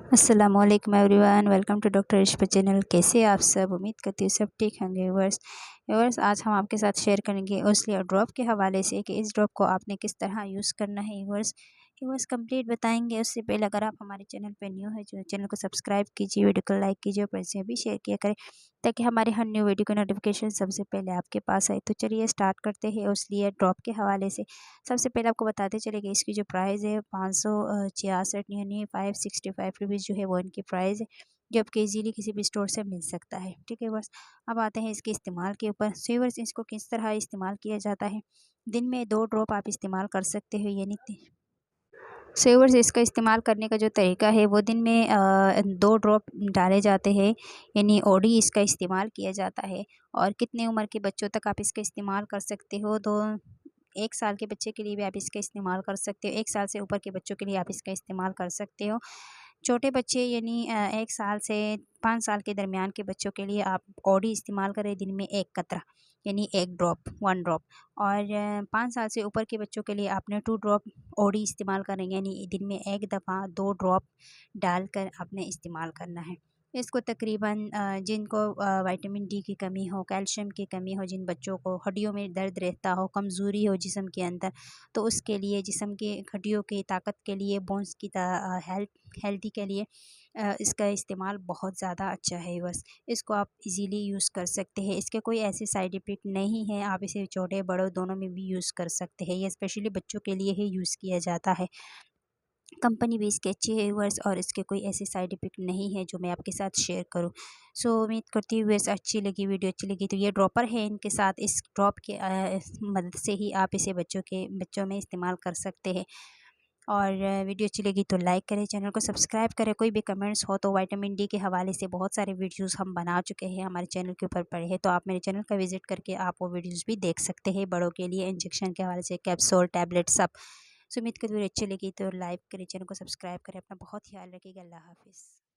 अस्सलामुअलैकुम everyone, welcome to doctor इश्क channel. कैसे आप सब? उम्मीद करती हूँ सब ठीक होंगे। व्यूअर्स आज हम आपके साथ शेयर करेंगे ओस्लियर ड्रॉप के हवाले से कि इस ड्रॉप को आपने किस तरह यूज़ करना है। व्यूअर्स कंप्लीट बताएंगे। उससे पहले अगर आप हमारे चैनल पे न्यू है जो चैनल को सब्सक्राइब कीजिए, वीडियो को लाइक कीजिए और पैसे भी शेयर किया करें ताकि हमारे हर न्यू वीडियो का नोटिफिकेशन सबसे पहले आपके पास आए। तो चलिए स्टार्ट करते हैं ओस्लियर ड्रॉप के हवाले से। सबसे पहले आपको बताते चले कि इसकी जो प्राइस है 566 यानी 565 रुपीज़ जो है वो इनकी प्राइस है, जो आपको ईजीली किसी भी स्टोर से मिल सकता है। ठीक है बस, अब आते हैं इसके इस्तेमाल के ऊपर। व्यूअर्स इसको किस तरह इस्तेमाल किया जाता है। दिन में 2 ड्रॉप आप इस्तेमाल कर सकते हो, यानी व्यूअर्स इसका इस्तेमाल करने का जो तरीका है वो दिन में 2 ड्रॉप डाले जाते हैं, यानी ओडी इसका इस्तेमाल किया जाता है। और कितने उम्र के बच्चों तक आप इसका इस्तेमाल कर सकते हो, तो 1 साल के बच्चे के लिए भी आप इसका इस्तेमाल कर सकते हो, 1 साल से ऊपर के बच्चों के लिए आप इसका इस्तेमाल कर सकते हो। छोटे बच्चे यानी 1 साल से 5 साल के दरमियान के बच्चों के लिए आप ओडी इस्तेमाल करें दिन में 1 कतरा, यानी 1 ड्रॉप, 1 ड्रॉप। और 5 साल से ऊपर के बच्चों के लिए आपने 2 ड्रॉप ओडी इस्तेमाल करेंगे, यानी दिन में 1 दफ़ा 2 ड्रॉप डालकर आपने इस्तेमाल करना है। इसको तकरीबन जिनको विटामिन डी की कमी हो, कैल्शियम की कमी हो, जिन बच्चों को हड्डियों में दर्द रहता हो, कमज़ोरी हो जिस्म के अंदर, तो उसके लिए जिस्म की हड्डियों की ताकत के लिए, बोन्स की हेल्दी के लिए इसका इस्तेमाल बहुत ज़्यादा अच्छा है। बस इसको आप इजीली यूज़ कर सकते हैं। इसके कोई ऐसे साइड इफ़ेक्ट नहीं है, आप इसे छोटे बड़ों दोनों में भी यूज़ कर सकते हैं। ये स्पेशली बच्चों के लिए ही यूज़ किया जाता है। कंपनी भी इसकी अच्छी है व्यूअर्स, और इसके कोई ऐसे साइड इफ़ेक्ट नहीं है जो मैं आपके साथ शेयर करूं। सो उम्मीद करती हूँ व्यूअर्स अच्छी लगी, वीडियो अच्छी लगी तो ये ड्रॉपर है इनके साथ, इस ड्रॉप के मदद से ही आप इसे बच्चों में इस्तेमाल कर सकते हैं। और वीडियो अच्छी लगी तो लाइक करें, चैनल को सब्सक्राइब करें। कोई भी कमेंट्स हो तो विटामिन डी के हवाले से बहुत सारे वीडियोस हम बना चुके हैं, हमारे चैनल के ऊपर पड़े हैं, तो आप मेरे चैनल का विजिट करके आप वो वीडियोस भी देख सकते हैं। बड़ों के लिए इंजेक्शन के हवाले से, कैप्सूल, टैबलेट सब। सो उम्मीद करती हूँ अच्छी लगी तो लाइक करें, चैनल को सब्सक्राइब करें। अपना बहुत ख्याल रखिएगा। अल्लाह हाफिज़।